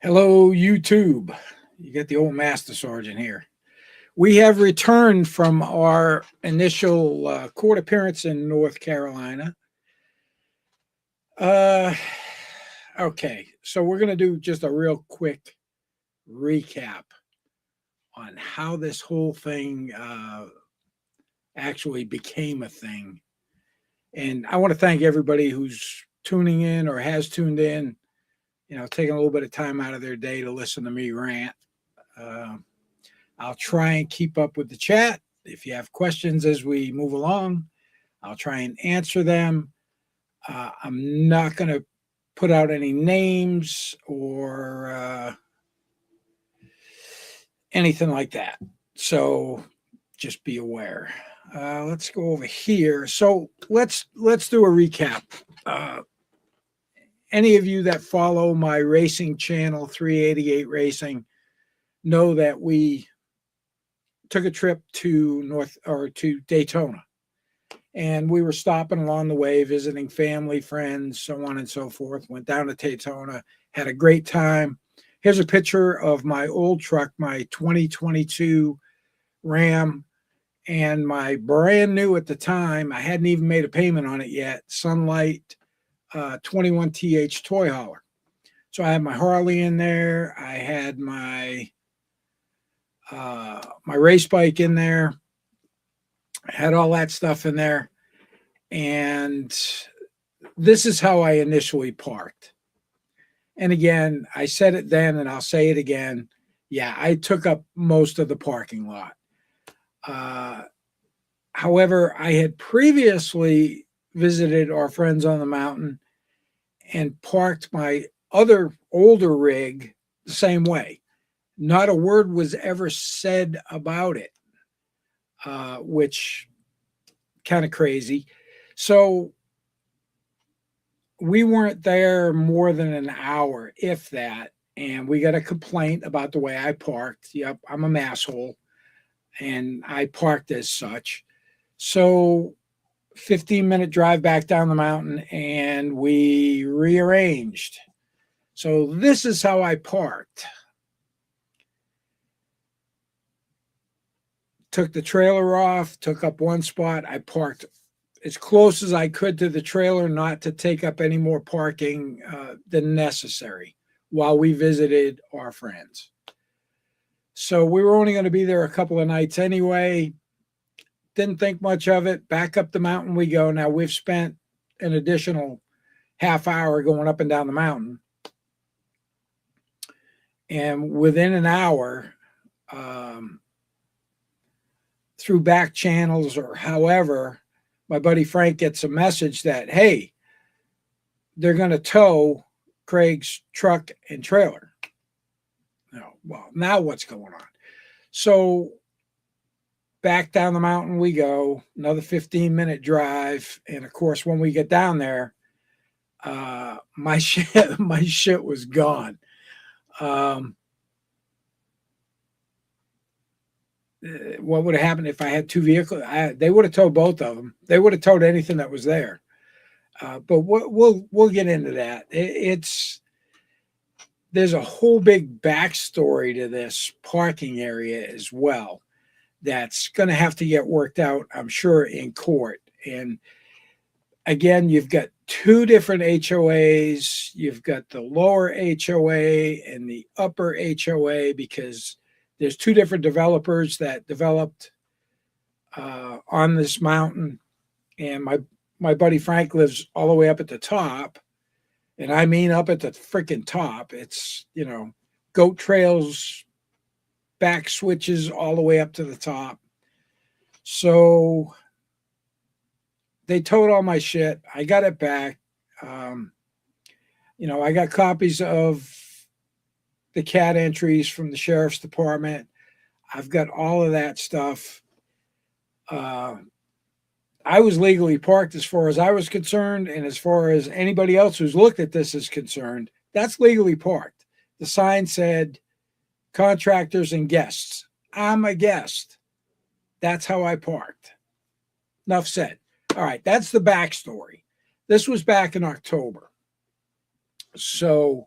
Hello, YouTube. You get the old Master Sergeant here. We have returned from our initial court appearance in North Carolina. Uh, okay, so we're going to do just a real quick recap on how this whole thing actually became a thing. And I want to thank everybody who's tuning in or has tuned in, taking a little bit of time out of their day to listen to me rant. Uh, I'll try and keep up with the chat. If you have questions as we move along, I'll try and answer them. I'm not going to put out any names or anything like that. So just be aware. Let's go over here. So let's do a recap. Any of you that follow my racing channel, 388 Racing, know that we took a trip to Daytona, and we were stopping along the way, visiting family, friends, so on and so forth. Went down to Daytona, had a great time. Here's a picture of my old truck, my 2022 Ram, and my brand new at the time, I hadn't even made a payment on it yet, Sunlight 21TH toy hauler. So I had my Harley in there. I had my race bike in there. I had all that stuff in there. And this is how I initially parked. And again, I said it then and I'll say it again. Yeah, I took up most of the parking lot. However, I had previously visited our friends on the mountain and parked my other older rig the same way. Not a word was ever said about it, which kind of crazy. So we weren't there more than an hour, if that, and we got a complaint about the way I parked. Yep, I'm a masshole, and I parked as such. So 15-minute drive back down the mountain, and we rearranged. So this is how I parked. Took the trailer off, took up one spot. I parked as close as I could to the trailer, not to take up any more parking than necessary while we visited our friends. So we were only going to be there a couple of nights anyway. Didn't think much of it. Back up the mountain we go. Now we've spent an additional half hour going up and down the mountain. And within an hour, through back channels or however, my buddy Frank gets a message that, hey, they're going to tow Craig's truck and trailer. No, well, now what's going on? So back down the mountain we go, another 15-minute drive. And of course, when we get down there, my shit was gone. What would have happened if I had two vehicles? They would have towed both of them. They would have towed anything that was there. But we'll get into that. There's a whole big backstory to this parking area as well that's going to have to get worked out, I'm sure, in court. And again, you've got two different HOAs. You've got the lower HOA and the upper HOA, because there's two different developers that developed on this mountain. And my buddy Frank lives all the way up at the top. And I mean up at the freaking top. It's, goat trails, back switches all the way up to the top. So they towed all my shit. I got it back. I got copies of the CAT entries from the sheriff's department. I've got all of that stuff. I was legally parked as far as I was concerned, and as far as anybody else who's looked at this is concerned, that's legally parked. The sign said contractors and guests. I'm a guest. That's how I parked. Enough said. All right, that's the backstory. This was back in October. So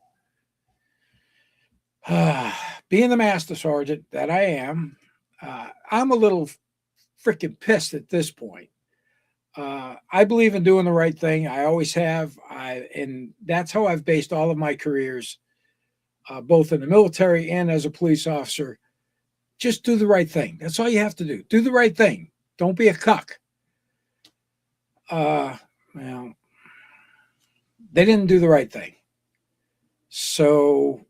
Being the master sergeant that I am, I'm a little freaking pissed at this point. I believe in doing the right thing. I always have. And that's how I've based all of my careers, both in the military and as a police officer. Just do the right thing. That's all you have to do. Do the right thing. Don't be a cuck. Well, they didn't do the right thing. So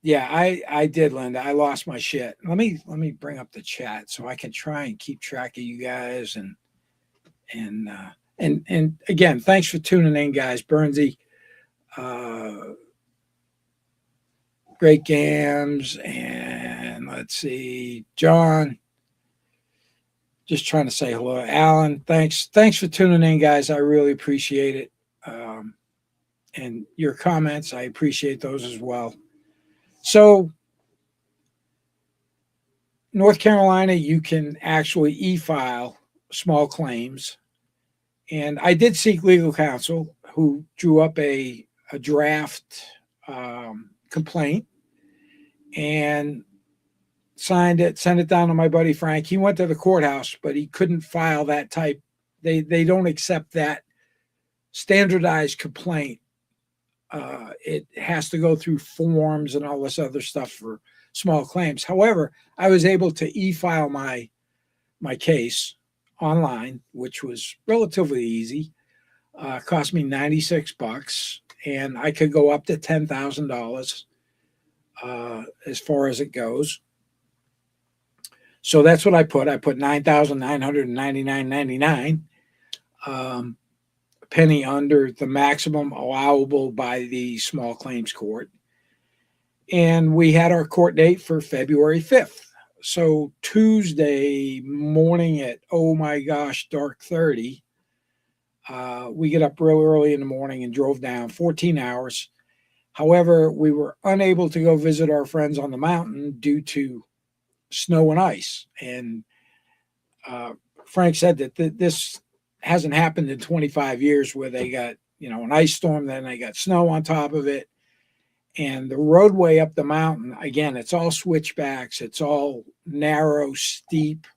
yeah, I did, Linda. I lost my shit. Let me bring up the chat so I can try and keep track of you guys and and again, thanks for tuning in, guys. Burnsy, Great Gams, and let's see, John. Just trying to say hello, Alan. Thanks for tuning in, guys. I really appreciate it, and your comments. I appreciate those as well. So, North Carolina, you can actually e-file small claims, and I did seek legal counsel, who drew up a draft complaint and signed it, sent it down to my buddy Frank. He went to the courthouse, but he couldn't file that type. They don't accept that standardized complaint. It has to go through forms and all this other stuff for small claims. However, I was able to e-file my case online, which was relatively easy. Cost me $96, and I could go up to $10,000 as far as it goes. So that's what I put. I put $9,999.99, a penny under the maximum allowable by the small claims court. And we had our court date for February 5th. So Tuesday morning at, oh my gosh, dark 30, we get up real early in the morning and drove down 14 hours. However, we were unable to go visit our friends on the mountain due to snow and ice. And Frank said that this hasn't happened in 25 years, where they got, an ice storm, then they got snow on top of it. And the roadway up the mountain, again, it's all switchbacks. It's all narrow, steep,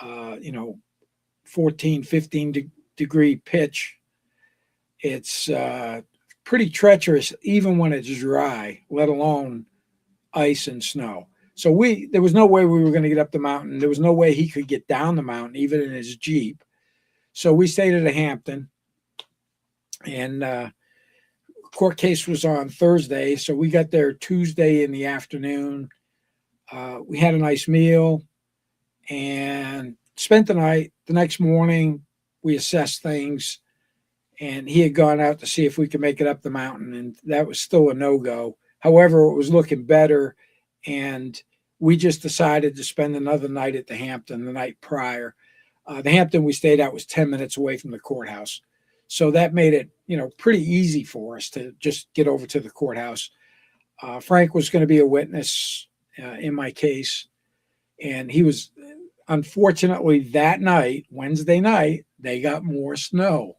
14, 15 degree pitch. It's pretty treacherous, even when it's dry, let alone ice and snow. So there was no way we were going to get up the mountain. There was no way he could get down the mountain, even in his Jeep. So we stayed at a Hampton, and court case was on Thursday. So we got there Tuesday in the afternoon. We had a nice meal and spent the night. The next morning, we assessed things, and he had gone out to see if we could make it up the mountain, and that was still a no-go. However, it was looking better, and we just decided to spend another night at the Hampton the night prior. The Hampton we stayed at was 10 minutes away from the courthouse. So that made it, pretty easy for us to just get over to the courthouse. Frank was going to be a witness in my case, and he was, unfortunately, that night, Wednesday night, they got more snow.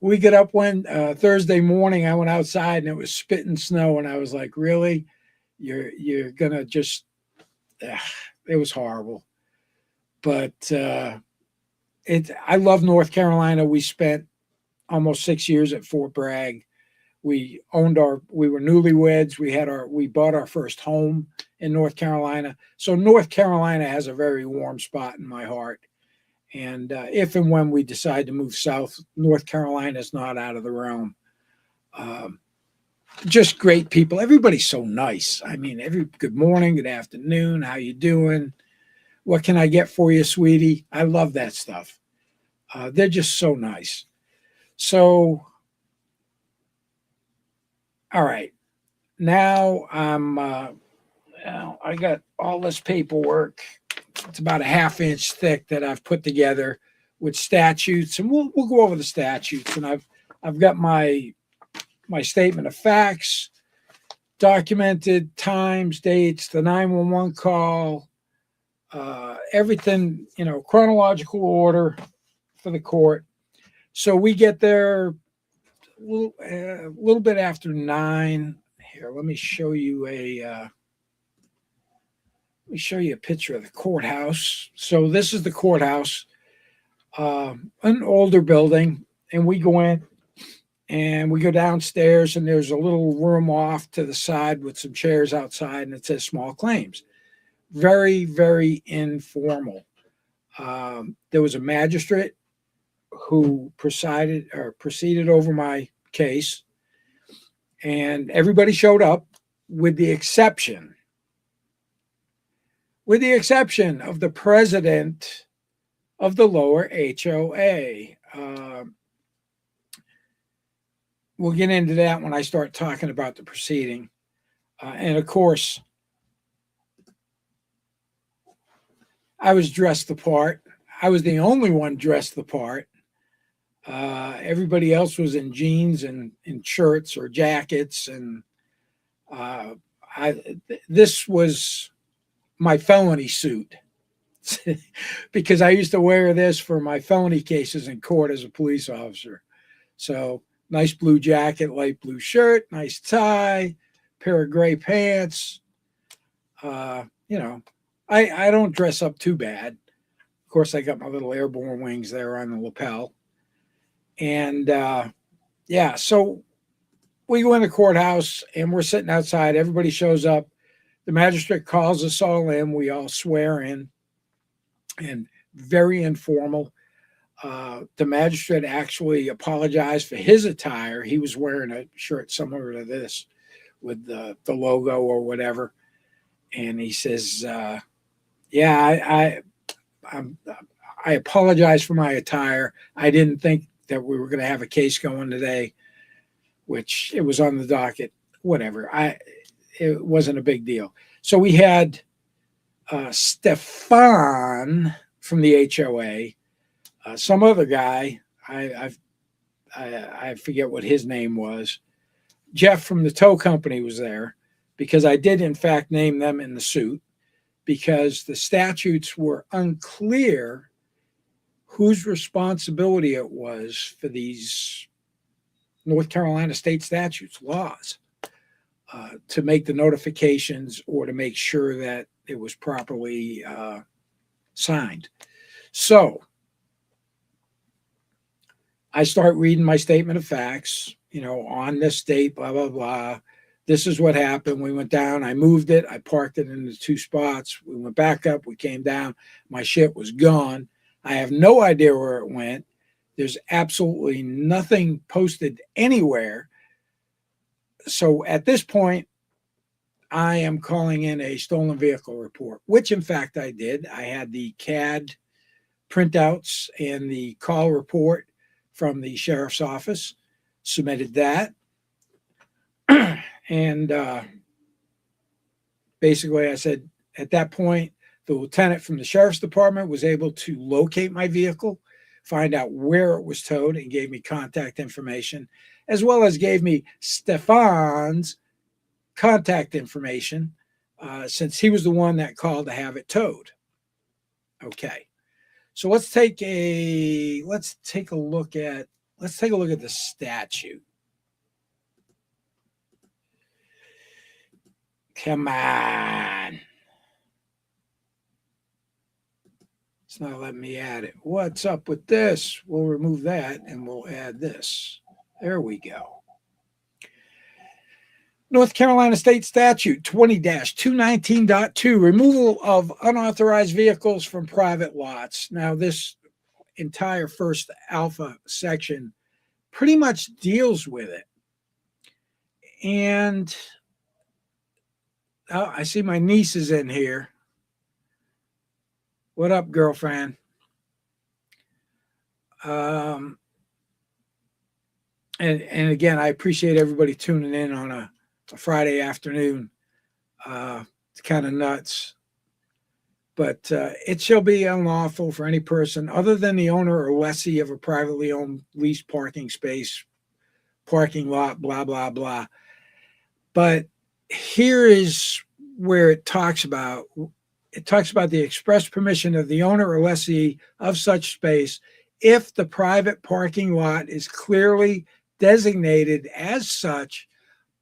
We get up Thursday morning, I went outside and it was spitting snow, and I was like, really? You're going to just, it was horrible. But I love North Carolina. We spent almost 6 years at Fort Bragg. We were newlyweds. We bought our first home in North Carolina. So North Carolina has a very warm spot in my heart. And if and when we decide to move south, North Carolina is not out of the realm. Just great people. Everybody's so nice. I mean, good morning, good afternoon. How you doing? What can I get for you, sweetie? I love that stuff. They're just so nice. So, all right. Now I got all this paperwork. It's about a ½ inch thick that I've put together with statutes, and we'll go over the statutes. And I've got my statement of facts, documented times, dates, the 911 call, everything, chronological order for the court. So we get there a little bit after 9, Here, let me show you a picture of the courthouse. So this is the courthouse, an older building, and we go in and we go downstairs, and there's a little room off to the side with some chairs outside, and it says small claims. Very, very informal. There was a magistrate who proceeded over my case, and everybody showed up with the exception of the president of the lower HOA. We'll get into that when I start talking about the proceeding. And of course, I was dressed the part. I was the only one dressed the part. Everybody else was in jeans and in shirts or jackets. And this was my felony suit because I used to wear this for my felony cases in court as a police officer. So nice blue jacket, light blue shirt, nice tie, pair of gray pants. I don't dress up too bad. Of course, I got my little airborne wings there on the lapel. And so we go in the courthouse and we're sitting outside. Everybody shows up. The magistrate calls us all in. We all swear in, and very informal. The magistrate actually apologized for his attire. He was wearing a shirt similar to this with the logo or whatever. And he says, I apologize for my attire. I didn't think that we were going to have a case going today, which it was on the docket, whatever. It wasn't a big deal. So we had Stefan from the HOA, some other guy, I forget what his name was. Jeff from the tow company was there because I did in fact name them in the suit because the statutes were unclear whose responsibility it was for these North Carolina state statutes, laws, to make the notifications or to make sure that it was properly signed. So I start reading my statement of facts, on this date, blah, blah, blah. This is what happened. We went down. I moved it. I parked it in the two spots. We went back up. We came down. My shit was gone. I have no idea where it went. There's absolutely nothing posted anywhere. So at this point, I am calling in a stolen vehicle report, which in fact I did. I had the CAD printouts and the call report from the sheriff's office, submitted that. And basically I said, at that point, the lieutenant from the sheriff's department was able to locate my vehicle, find out where it was towed, and gave me contact information, as well as gave me Stefan's contact information, since he was the one that called to have it towed. Okay. So let's take a look at the statute. Come on. It's not letting me add it. What's up with this? We'll remove that and we'll add this. There we go. North Carolina State Statute 20-219.2, removal of unauthorized vehicles from private lots. Now, this entire first alpha section pretty much deals with it. And I see my niece is in here. What up, girlfriend? And again, I appreciate everybody tuning in on a Friday afternoon. It's kind of nuts. But it shall be unlawful for any person other than the owner or lessee of a privately owned leased parking space, parking lot, blah, blah, blah. But here is where it talks about the express permission of the owner or lessee of such space if the private parking lot is clearly designated as such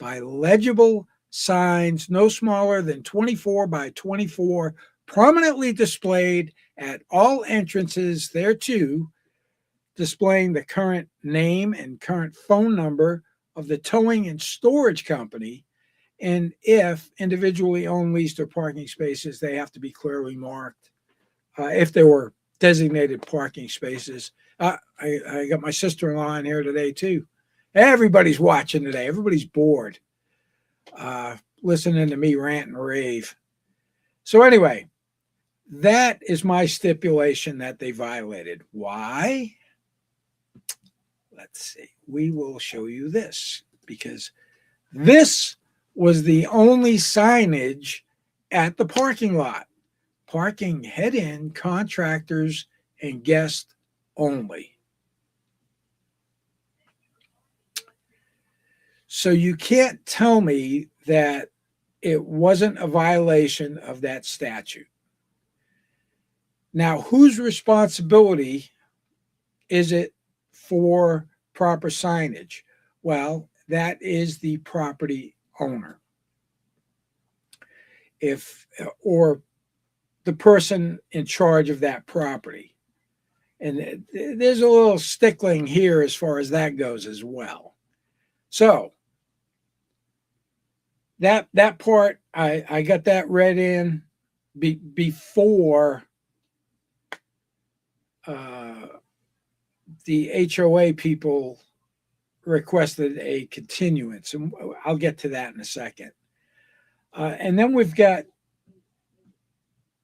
by legible signs no smaller than 24 by 24, prominently displayed at all entrances thereto, displaying the current name and current phone number of the towing and storage company. And if individually owned, leased, or parking spaces, they have to be clearly marked. If there were designated parking spaces. I got my sister-in-law in here today too. Everybody's watching today. Everybody's bored, listening to me rant and rave. So anyway, that is my stipulation that they violated. Why? Let's see. We will show you this, because this was the only signage at the parking lot. Parking head-in, contractors, and guests only. So you can't tell me that it wasn't a violation of that statute. Now, whose responsibility is it for proper signage? Well, that is the property owner. Or the person in charge of that property. And there's a little stickling here as far as that goes as well. So that part, I got that read in before the HOA people requested a continuance. And I'll get to that in a second. And then we've got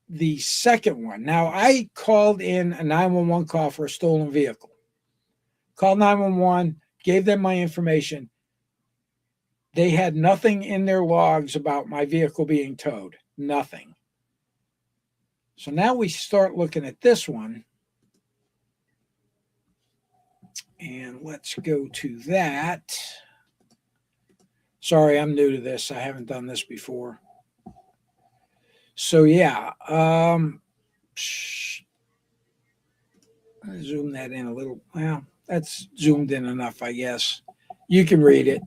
the second one. Now, I called in a 911 call for a stolen vehicle. Called 911, gave them my information. They had nothing in their logs about my vehicle being towed. Nothing. So now we start looking at this one. And let's go to that. Sorry, I'm new to this. I haven't done this before. So yeah, zoom that in a little. Well, that's zoomed in enough, I guess. You can read it.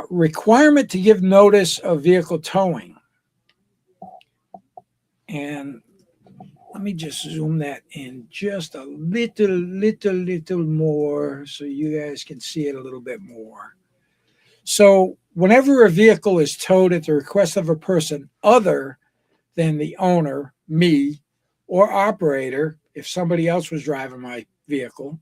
Requirement to give notice of vehicle towing. And let me just zoom that in just a little more so you guys can see it a little bit more. So whenever a vehicle is towed at the request of a person other than the owner, me, or operator, if somebody else was driving my vehicle,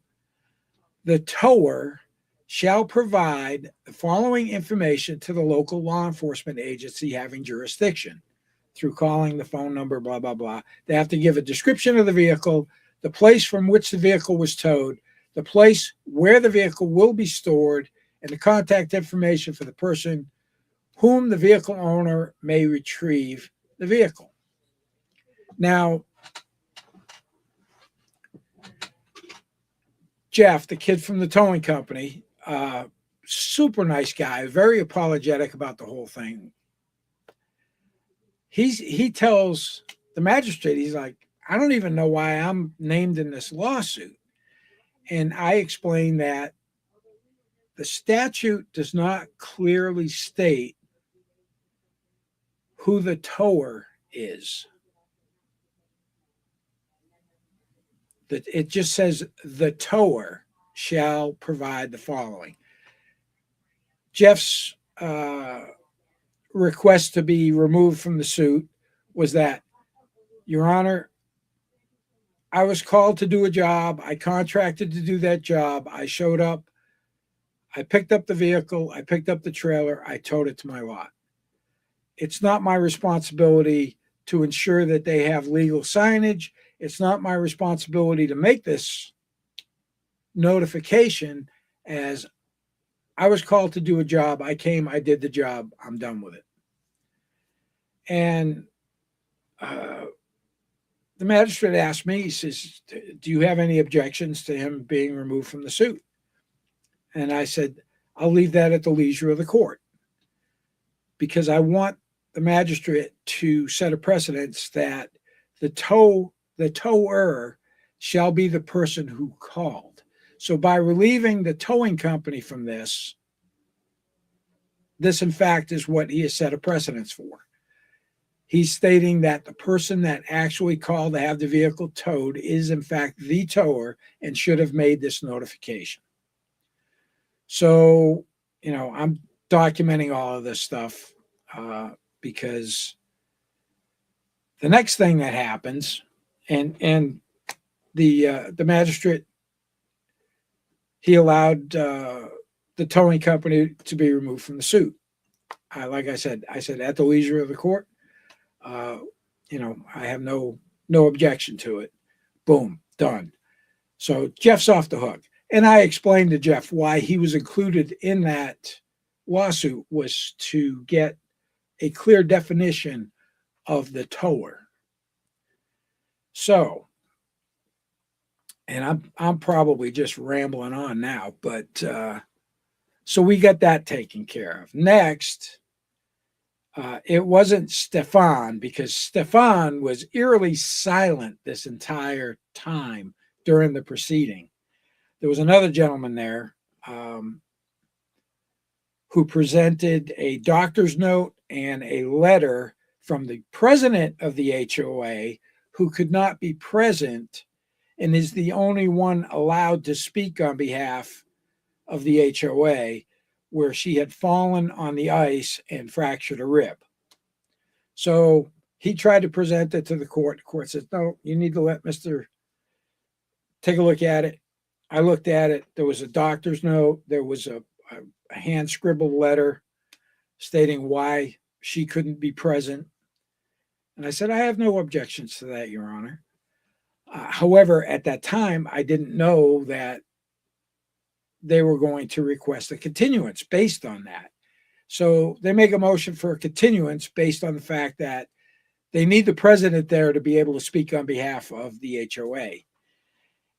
the tower shall provide the following information to the local law enforcement agency having jurisdiction through calling the phone number, blah, blah, blah. They have to give a description of the vehicle, the place from which the vehicle was towed, the place where the vehicle will be stored, and the contact information for the person whom the vehicle owner may retrieve the vehicle. Now, Jeff, the kid from the towing company, super nice guy, very apologetic about the whole thing. He tells the magistrate, he's like, I don't even know why I'm named in this lawsuit. And I explained that the statute does not clearly state who the tower is. That it just says the tower shall provide the following. Jeff's request to be removed from the suit was that, Your Honor, I was called to do a job. I contracted to do that job. I showed up. I picked up the vehicle. I picked up the trailer. I towed it to my lot. It's not my responsibility to ensure that they have legal signage. It's not my responsibility to make this notification, as I was called to do a job. I came, I did the job. I'm done with it. And the magistrate asked me, he says, do you have any objections to him being removed from the suit? And I said, I'll leave that at the leisure of the court, because I want the magistrate to set a precedence that the tower shall be the person who called. So by relieving the towing company from this, this, in fact, is what he has set a precedence for. He's stating that the person that actually called to have the vehicle towed is, in fact, the tower and should have made this notification. So, I'm documenting all of this stuff because the next thing that happens, and the magistrate, he allowed the towing company to be removed from the suit. Like I said at the leisure of the court, I have no objection to it. Boom, done. So Jeff's off the hook. And I explained to Jeff why he was included in that lawsuit was to get a clear definition of the tower. So, and I'm probably just rambling on now, but so we got that taken care of. Next, it wasn't Stefan, because Stefan was eerily silent this entire time during the proceeding. There was another gentleman there who presented a doctor's note and a letter from the president of the HOA, who could not be present and is the only one allowed to speak on behalf of the HOA, where she had fallen on the ice and fractured a rib. So he tried to present it to the court. The court says, no, you need to let Mr. take a look at it. I looked at it. There was a doctor's note. There was a hand scribbled letter stating why she couldn't be present. And I said, I have no objections to that, Your Honor. However, at that time, I didn't know that they were going to request a continuance based on that. So they make a motion for a continuance based on the fact that they need the president there to be able to speak on behalf of the HOA.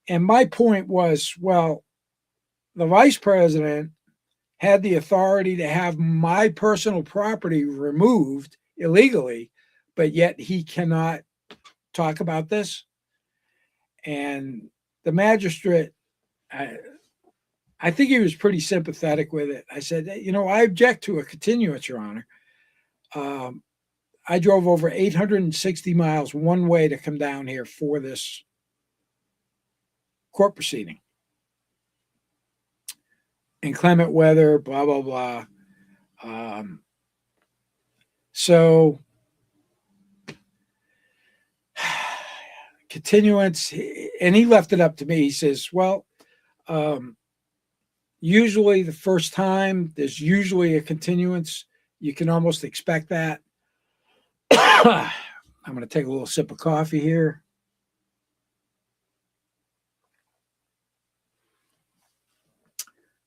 And my point was, well, the vice president had the authority to have my personal property removed illegally, but yet he cannot talk about this. And the magistrate, I think he was pretty sympathetic with it. I said, I object to a continuance, Your Honor. I drove over 860 miles one way to come down here for this court proceeding. Inclement weather, blah, blah, blah. So continuance, and he left it up to me. He says, well, usually the first time there's usually a continuance. You can almost expect that. I'm going to take a little sip of coffee here.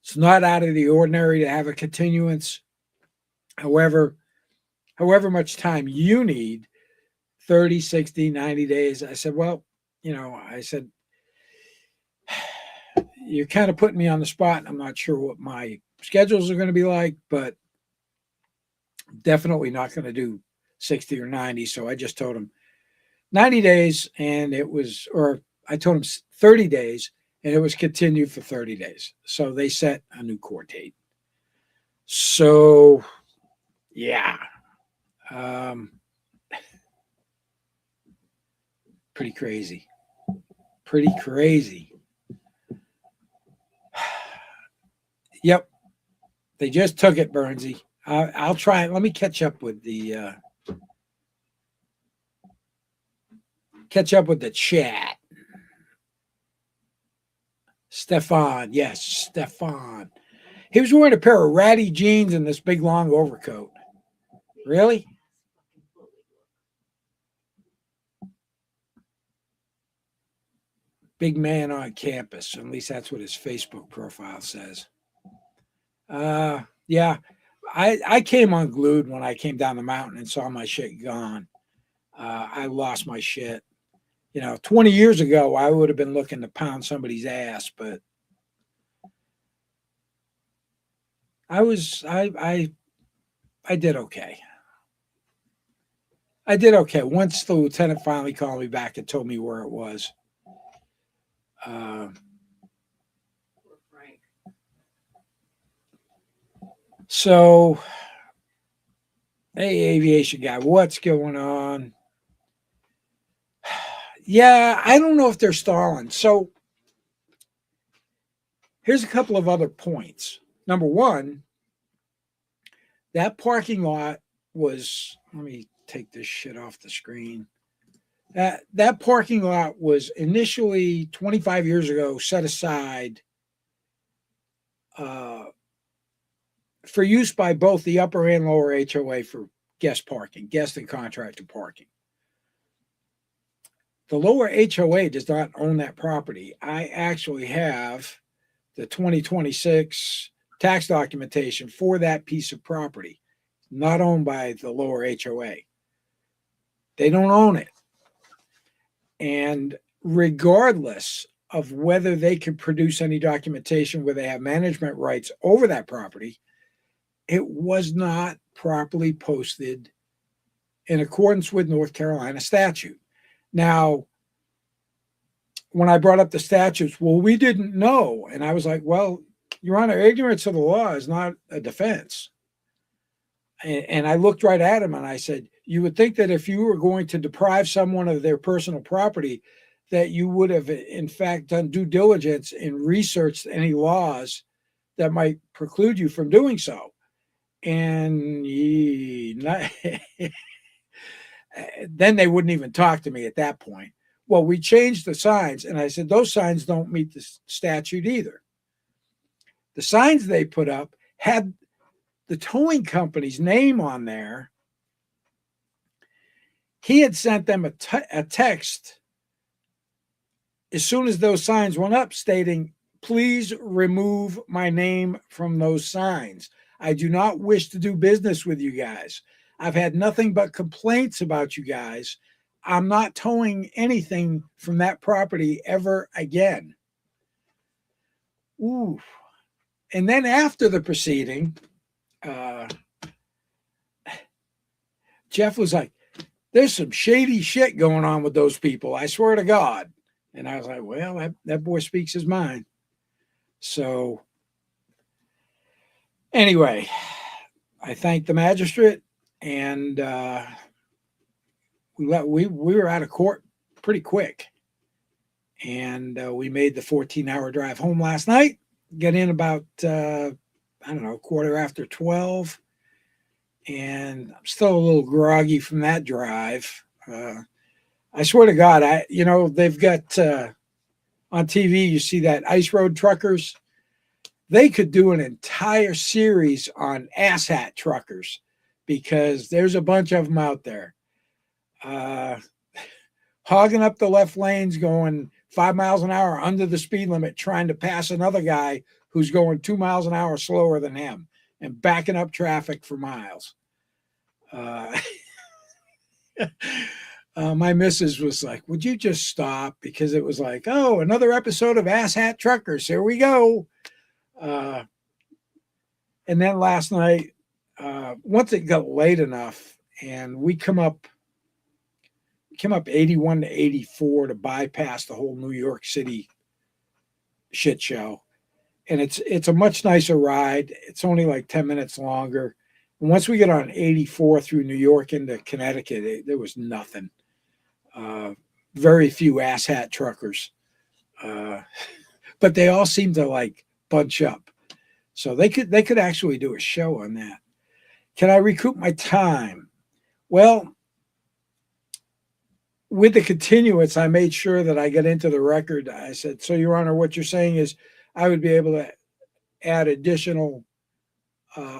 It's not out of the ordinary to have a continuance. However much time you need, 30, 60, 90 days. I said, well, you're kind of putting me on the spot. I'm not sure what my schedules are going to be like, but definitely not going to do 60 or 90. So I just told him 90 days, and I told him 30 days, and it was continued for 30 days. So they set a new court date. So, yeah. Pretty crazy. Yep. They just took it, Bernsey. I'll try it. Let me catch up with the chat. Stefan. Yes, Stefan. He was wearing a pair of ratty jeans and this big long overcoat. Really? Big man on campus. At least that's what his Facebook profile says. Yeah. I came unglued when I came down the mountain and saw my shit gone. I lost my shit. 20 years ago, I would have been looking to pound somebody's ass, but I did okay. Once the lieutenant finally called me back and told me where it was. So Hey, aviation guy, what's going on? Yeah, I don't know if they're stalling. So here's a couple of other points. Number one, that parking lot was, let me take this shit off the screen. That parking lot was initially 25 years ago set aside uh, for use by both the upper and lower HOA for guest parking, guest and contractor parking. The lower HOA does not own that property. I actually have the 2026 tax documentation for that piece of property, not owned by the lower HOA. They don't own it. And regardless of whether they can produce any documentation where they have management rights over that property, it was not properly posted in accordance with North Carolina statute. Now, when I brought up the statutes, well, we didn't know. And I was like, well, Your Honor, ignorance of the law is not a defense. And I looked right at him and I said, you would think that if you were going to deprive someone of their personal property, that you would have, in fact, done due diligence and researched any laws that might preclude you from doing so. And then they wouldn't even talk to me at that point. Well, we changed the signs, and I said, those signs don't meet the statute either. The signs they put up had the towing company's name on there. He had sent them a text as soon as those signs went up stating, please remove my name from those signs. I do not wish to do business with you guys. I've had nothing but complaints about you guys. I'm not towing anything from that property ever again. Ooh. And then after the proceeding, Jeff was like, there's some shady shit going on with those people. I swear to God. And I was like, well, that boy speaks his mind. So anyway, I thanked the magistrate, and we were out of court pretty quick. And we made the 14-hour drive home last night. Got in about, I don't know, 12:15. And I'm still a little groggy from that drive. I swear to God, they've got on TV, you see that ice road truckers. They could do an entire series on asshat truckers because there's a bunch of them out there. Hogging up the left lanes, going 5 miles an hour under the speed limit, trying to pass another guy who's going 2 miles an hour slower than him and backing up traffic for miles. My missus was like, would you just stop? Because it was like, oh, another episode of Asshat Truckers. Here we go. And then last night, once it got late enough and we came up 81 to 84 to bypass the whole New York City shit show. And it's a much nicer ride. It's only like 10 minutes longer. And once we get on 84 through New York into Connecticut, there was nothing. Very few asshat truckers. But they all seem to like bunch up. So they could actually do a show on that. Can I recoup my time? Well, with the continuance, I made sure that I got into the record. I said, so, Your Honor, what you're saying is I would be able to add additional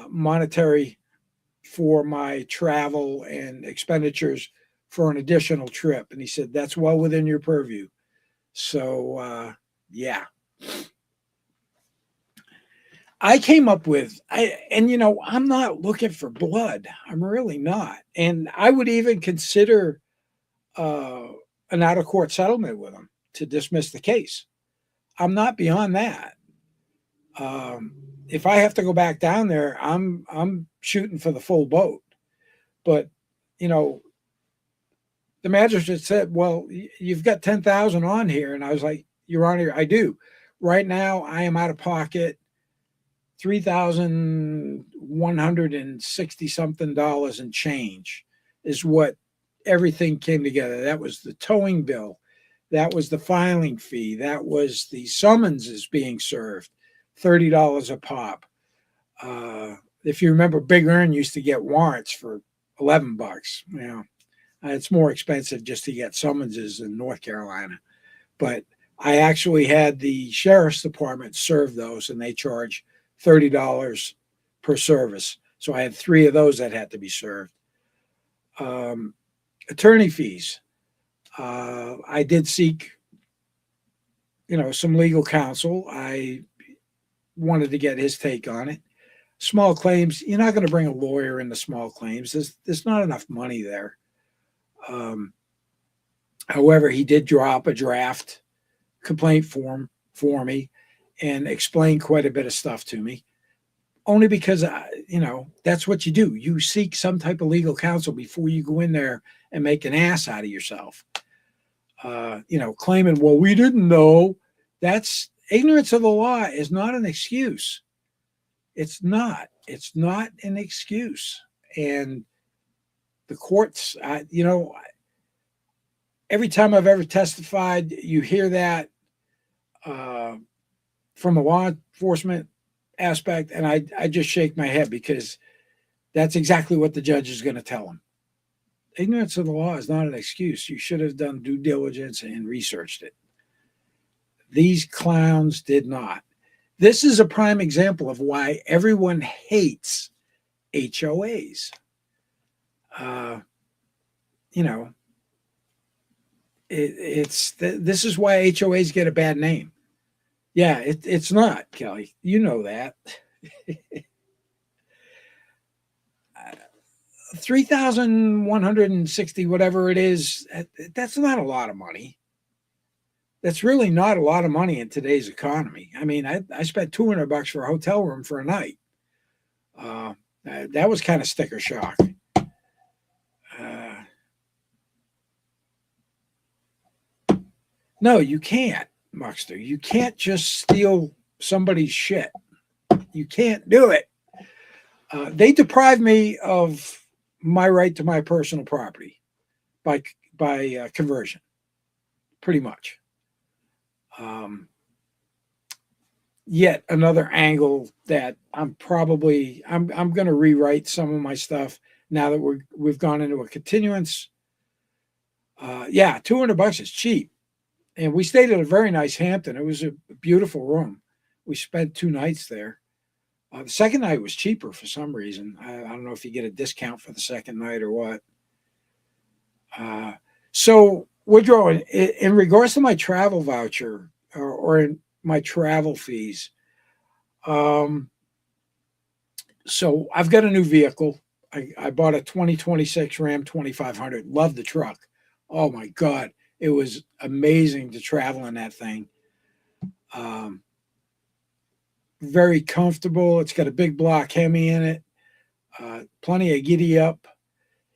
monetary for my travel and expenditures for an additional trip. And he said, that's well within your purview. So, yeah. I came up with, I'm not looking for blood. I'm really not. And I would even consider an out-of-court settlement with him to dismiss the case. I'm not beyond that. If I have to go back down there, I'm shooting for the full boat. But, the magistrate said, well, you've got 10,000 on here. And I was like, Your Honor, I do. Right now, I am out of pocket $3,100 $160 something and change is what everything came together. That was the towing bill. That was the filing fee. That was the summonses being served, $30 a pop. If you remember, Big Earn used to get warrants for $11. It's more expensive just to get summonses in North Carolina. But I actually had the sheriff's department serve those, and they charge $30 per service. So I had 3 of those that had to be served. Attorney fees. I did seek, some legal counsel. I wanted to get his take on it. Small claims, you're not going to bring a lawyer into small claims. There's not enough money there. However, he did drop a draft complaint form for me and explain quite a bit of stuff to me, only because, that's what you do. You seek some type of legal counsel before you go in there and make an ass out of yourself. Claiming, well, we didn't know. That's ignorance of the law is not an excuse. It's not an excuse. And the courts, every time I've ever testified, you hear that from a law enforcement aspect, and I just shake my head, because that's exactly what the judge is going to tell them. Ignorance of the law is not an excuse. You should have done due diligence and researched it. These clowns did not. This is a prime example of why everyone hates HOAs. This is why HOAs get a bad name. Yeah, it's not, Kelly. You know that. 3,160, whatever it is, that's not a lot of money. That's really not a lot of money in today's economy. I mean, I spent $200 for a hotel room for a night. That was kind of sticker shock. No, you can't, Muxter. You can't just steal somebody's shit. You can't do it. They deprived me of my right to my personal property by conversion, pretty much. Yet another angle that I'm going to rewrite some of my stuff now that we've gone into a continuance. $200 is cheap. And we stayed at a very nice Hampton. It was a beautiful room. We spent 2 nights there. The second night was cheaper for some reason. I don't know if you get a discount for the second night or what. So, Woodrow, in regards to my travel voucher or in my travel fees, so I've got a new vehicle. I bought a 2026 Ram 2500. Love the truck. Oh, my God. It was amazing to travel in that thing. Very comfortable. It's got a big block Hemi in it. Plenty of giddy up.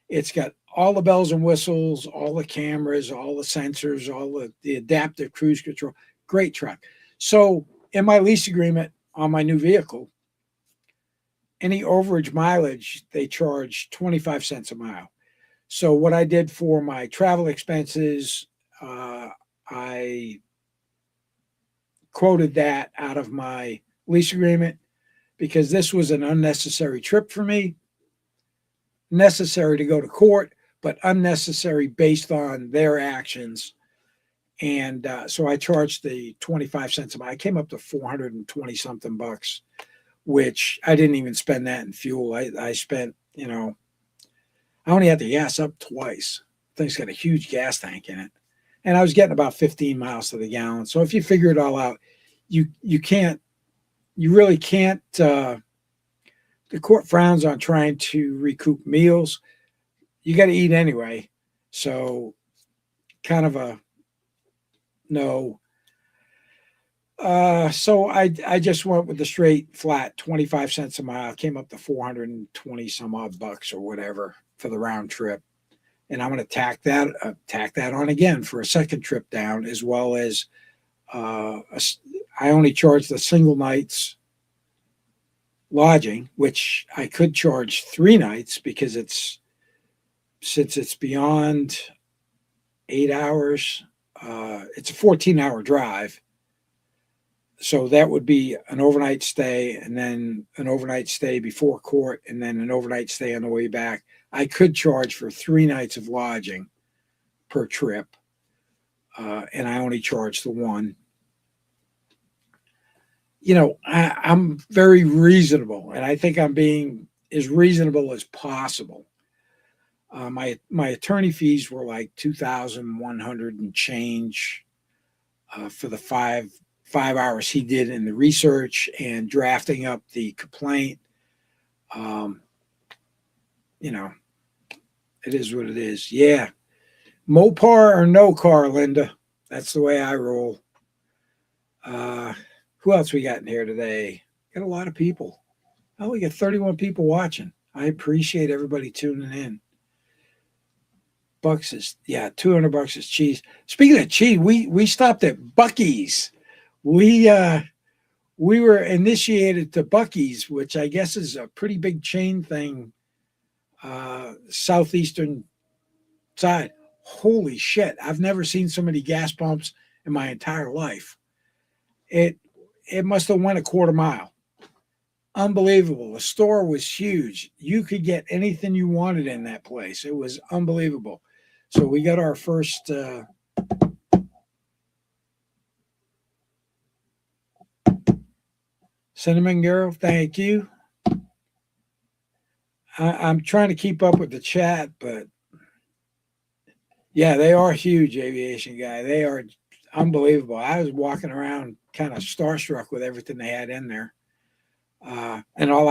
It's got all the bells and whistles, all the cameras, all the sensors, all the adaptive cruise control. Great truck. So in my lease agreement on my new vehicle, any overage mileage, they charge 25 cents a mile. So what I did for my travel expenses, I quoted that out of my lease agreement, because this was an unnecessary trip for me. Necessary to go to court, but unnecessary based on their actions. And so I charged the 25 cents a mile. I came up to 420 something bucks, which I didn't even spend that in fuel. I spent, I only had the gas up twice. The thing's got a huge gas tank in it. And I was getting about 15 miles to the gallon. So if you figure it all out, you really can't. The court frowns on trying to recoup meals. You got to eat anyway. So kind of a no. So I just went with the straight flat 25 cents a mile, came up to 420 some odd bucks or whatever for the round trip. And I'm going to tack that on again for a second trip down, as well as I only charged the single nights lodging, which I could charge 3 nights because since it's beyond 8 hours, it's a 14-hour drive. So that would be an overnight stay and then an overnight stay before court and then an overnight stay on the way back. I could charge for 3 nights of lodging per trip, and I only charge the one. I'm very reasonable, and I think I'm being as reasonable as possible. My attorney fees were like 2,100 and change for the five 5 hours he did in the research and drafting up the complaint. Um, you know, it is what it is. Yeah. Mopar or no car, Linda. That's the way I roll. Who else we got in here today? Got a lot of people. Oh, we got 31 people watching. I appreciate everybody tuning in. Bucks is, yeah, $200 is cheese. Speaking of cheese, we stopped at Buc-ee's. We were initiated to Buc-ee's, which I guess is a pretty big chain thing, southeastern side. Holy shit! I've never seen so many gas pumps in my entire life. It must have went a quarter mile. Unbelievable. The store was huge. You could get anything you wanted in that place. It was unbelievable. So we got our first. Cinnamon Girl, thank you. I'm trying to keep up with the chat, but yeah, they are huge, Aviation Guy. They are unbelievable. I was walking around kind of starstruck with everything they had in there. And all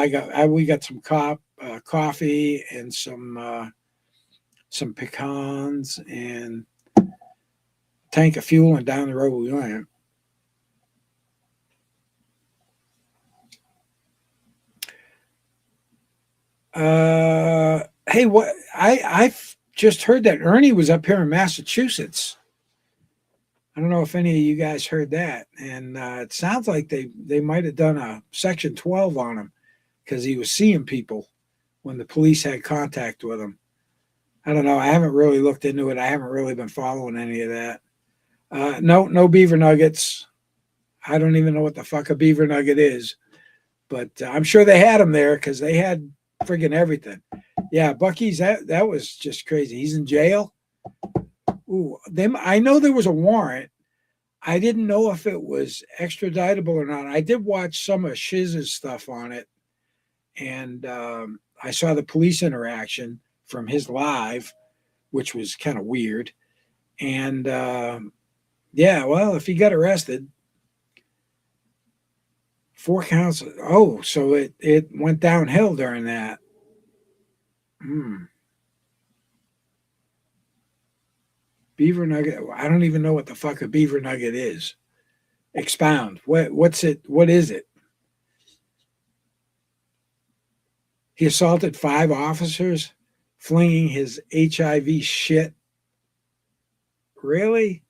we got some coffee and some pecans and a tank of fuel, and down the road we went. Hey, what I've just heard that Ernie was up here in Massachusetts. I don't know if any of you guys heard that, and it sounds like they might have done a Section 12 on him because he was seeing people when the police had contact with him. I don't know. I haven't really looked into it. I haven't really been following any of that. No beaver nuggets. I don't even know what the fuck a beaver nugget is, but I'm sure they had them there because they had friggin' everything. Yeah, Buc-ee's, that was just crazy. He's in jail. Ooh, I know there was a warrant. I didn't know if it was extraditable or not. I did watch some of Shiz's stuff on it, and I saw the police interaction from his live, which was kind of weird. And yeah, well, if he got arrested, 4 counts. Oh, so it went downhill during that. Beaver nugget. I don't even know what the fuck a beaver nugget is. Expound. What's it? What is it? He assaulted 5 officers, flinging his HIV shit. Really?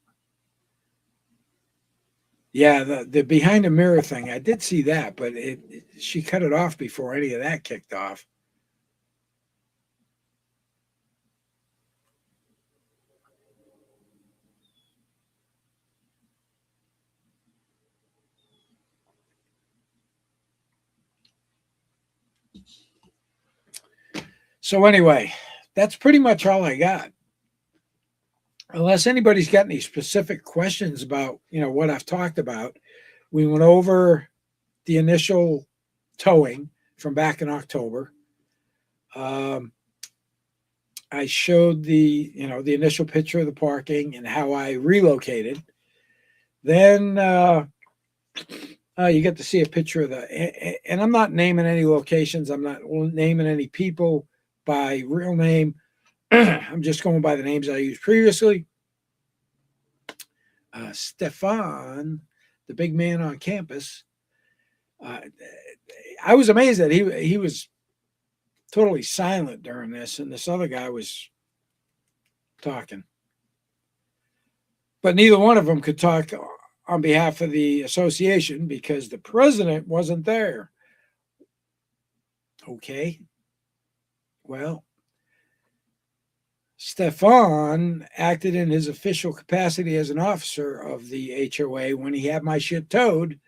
Yeah, the behind the mirror thing. I did see that, but she cut it off before any of that kicked off. So anyway, that's pretty much all I got. Unless anybody's got any specific questions about, what I've talked about. We went over the initial towing from back in October. I showed the initial picture of the parking and how I relocated. Then you get to see a picture of and I'm not naming any locations. I'm not naming any people by real name. I'm just going by the names I used previously. Stefan, the big man on campus, I was amazed that he was totally silent during this, and this other guy was talking. But neither one of them could talk on behalf of the association because the president wasn't there. Okay. Well, Stefan acted in his official capacity as an officer of the HOA when he had my shit towed.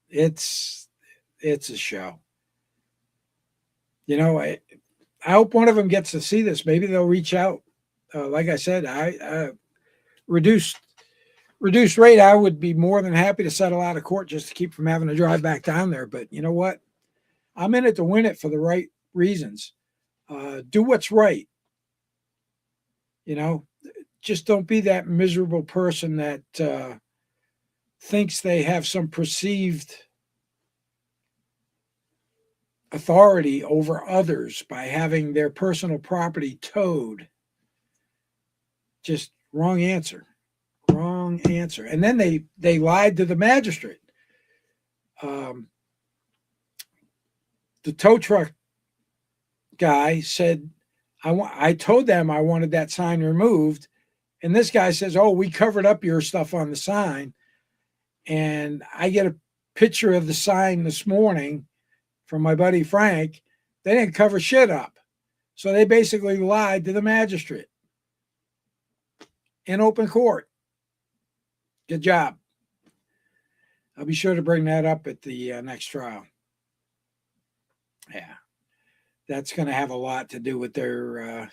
It's a show. I hope one of them gets to see this. Maybe they'll reach out. Like I said, I reduced rate. I would be more than happy to settle out of court just to keep from having to drive back down there. But you know what? I'm in it to win it for the right reasons. Do what's right. Just don't be that miserable person that thinks they have some perceived authority over others by having their personal property towed. Just wrong answer. Wrong answer. And then they lied to the magistrate. The tow truck guy said, I told them I wanted that sign removed. And this guy says, oh, we covered up your stuff on the sign. And I get a picture of the sign this morning from my buddy Frank. They didn't cover shit up. So they basically lied to the magistrate in open court. Good job. I'll be sure to bring that up at the next trial. Yeah. That's going to have a lot to do with their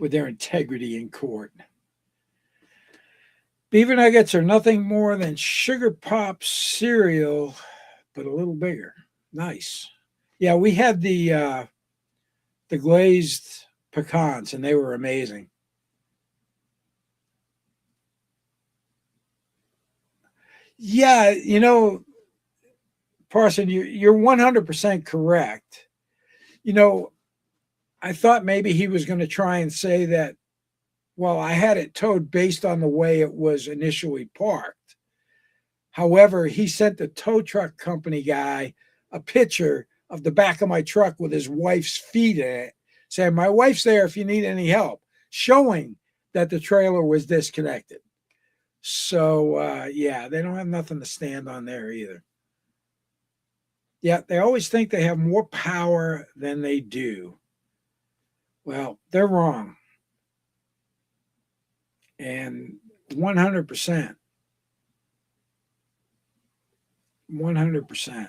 integrity in court. Beaver nuggets are nothing more than sugar pop cereal, but a little bigger. Nice. Yeah, we had the glazed pecans, and they were amazing. Yeah, Parson, you're 100% correct. I thought maybe he was going to try and say that, well, I had it towed based on the way it was initially parked. However, he sent the tow truck company guy a picture of the back of my truck with his wife's feet in it, saying, my wife's there if you need any help, showing that the trailer was disconnected. So, yeah, they don't have nothing to stand on there either. Yeah, they always think they have more power than they do. Well, they're wrong. And 100%. 100%.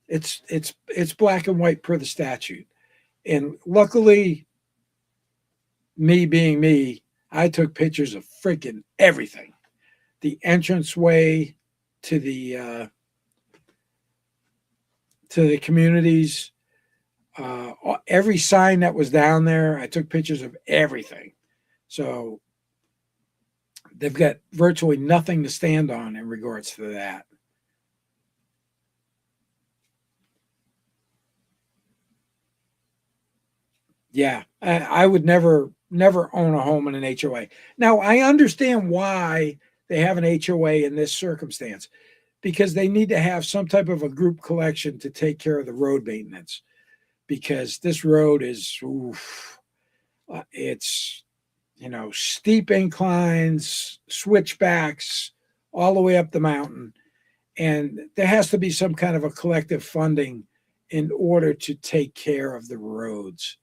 It's black and white per the statute. And luckily, me being me, I took pictures of freaking everything. The entranceway to the communities, every sign that was down there, I took pictures of everything. So they've got virtually nothing to stand on in regards to that. Yeah, I would never own a home in an HOA. Now, I understand why they have an HOA in this circumstance, because they need to have some type of a group collection to take care of the road maintenance, because this road is, it's, steep inclines, switchbacks all the way up the mountain. And there has to be some kind of a collective funding in order to take care of the roads.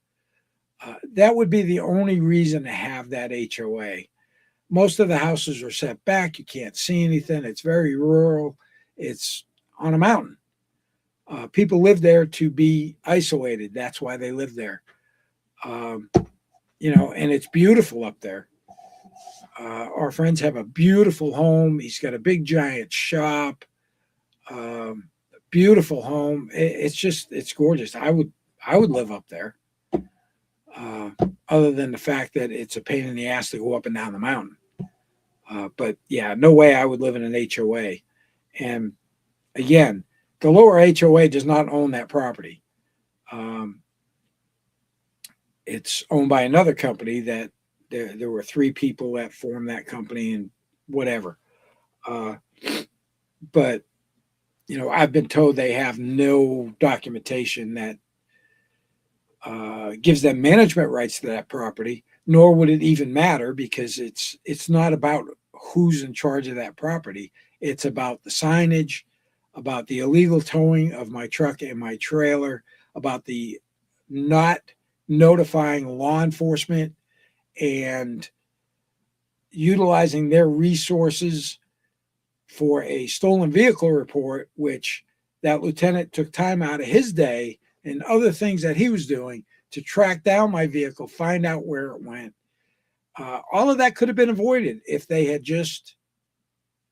That would be the only reason to have that HOA. Most of the houses are set back. You can't see anything. It's very rural. It's on a mountain. People live there to be isolated. That's why they live there. And it's beautiful up there. Our friends have a beautiful home. He's got a big giant shop. Beautiful home. It's gorgeous. I would live up there. Other than the fact that it's a pain in the ass to go up and down the mountain. But yeah, no way I would live in an HOA. And again, the lower HOA does not own that property. It's owned by another company that there were 3 people that formed that company and whatever. But, I've been told they have no documentation that gives them management rights to that property, nor would it even matter, because it's not about who's in charge of that property. It's about the signage, about the illegal towing of my truck and my trailer, about the not notifying law enforcement and utilizing their resources for a stolen vehicle report, which that lieutenant took time out of his day and other things that he was doing to track down my vehicle, find out where it went. All of that could have been avoided if they had just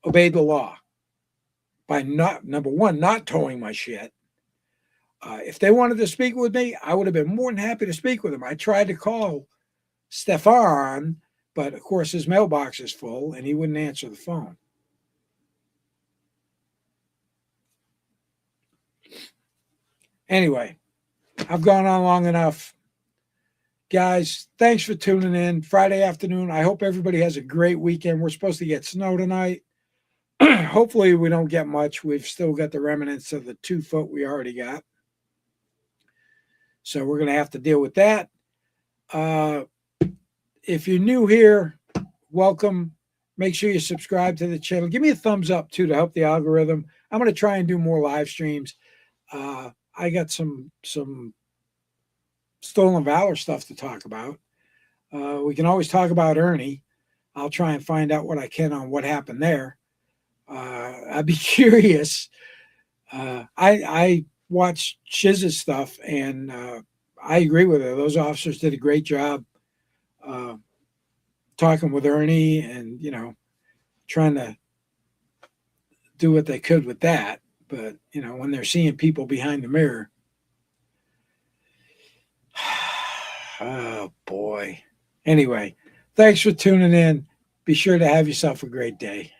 obeyed the law by not, number one, not towing my shit. If they wanted to speak with me, I would have been more than happy to speak with them. I tried to call Stefan, but of course his mailbox is full and he wouldn't answer the phone. Anyway, I've gone on long enough. Guys, thanks for tuning in. Friday afternoon. I hope everybody has a great weekend. We're supposed to get snow tonight. Hopefully we don't get much. We've still got the remnants of the 2 foot we already got. So we're going to have to deal with that. If you're new here, welcome. Make sure you subscribe to the channel. Give me a thumbs up, too, to help the algorithm. I'm going to try and do more live streams. I got some stolen valor stuff to talk about. We can always talk about Ernie. I'll try and find out what I can on what happened there. I'd be curious. I watched Shiz's stuff, and I agree with her. Those officers did a great job talking with Ernie and, trying to do what they could with that. But, when they're seeing people behind the mirror, oh, boy. Anyway, thanks for tuning in. Be sure to have yourself a great day.